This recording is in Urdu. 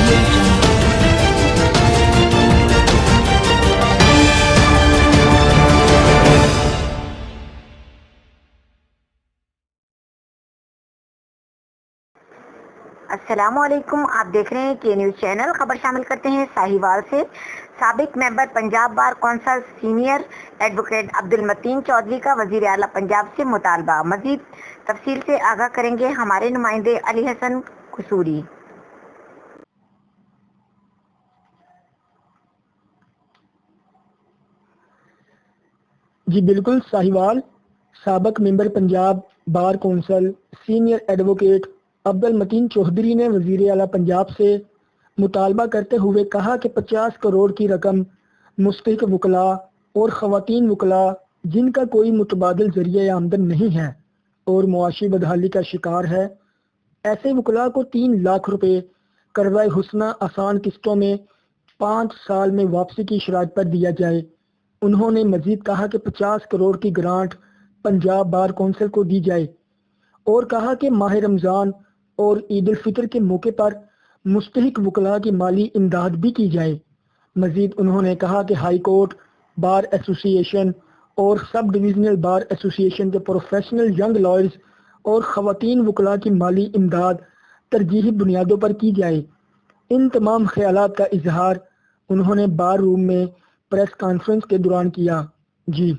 Audio Jungle. السلام علیکم، آپ دیکھ رہے ہیں کے نیوز چینل۔ خبر شامل کرتے ہیں ساہیوال سے۔ سابق member Punjab bar council senior advocate Abdulmateen Chaudhry کا وزیر اعلیٰ پنجاب سے مطالبہ۔ مزید تفصیل سے آگاہ کریں گے ہمارے نمائندے علی حسن قصوری۔ جی بالکل ساہیوال، سابق member Punjab bar council senior advocate Abdulmateen Chaudhry نے وزیر اعلیٰ پنجاب سے مطالبہ کرتے ہوئے کہا کہ 50 کروڑ کی رقم مستحق وکلاء اور خواتین وکلاء جن کا کوئی متبادل ذریعہ آمدن نہیں ہے اور معاشی بدحالی کا شکار ہے، ایسے وکلاء کو 3 لاکھ روپے قرضہ حسنہ آسان قسطوں میں 5 سال میں واپسی کی شرائط پر دیا جائے۔ انہوں نے مزید کہا کہ 50 کروڑ کی گرانٹ پنجاب بار کونسل کو دی جائے اور کہا کہ ماہ رمضان اور عید الفطر کے موقع پر مستحق وکلاء کی مالی امداد بھی کی جائے۔ مزید انہوں نے کہا کہ ہائی کورٹ، بار ایسوسی ایشن اور سب ڈویژنل بار ایسوسی ایشن کے پروفیشنل ینگ لائرز اور خواتین وکلاء کی مالی امداد ترجیحی بنیادوں پر کی جائے۔ ان تمام خیالات کا اظہار انہوں نے بار روم میں پریس کانفرنس کے دوران کیا۔ جی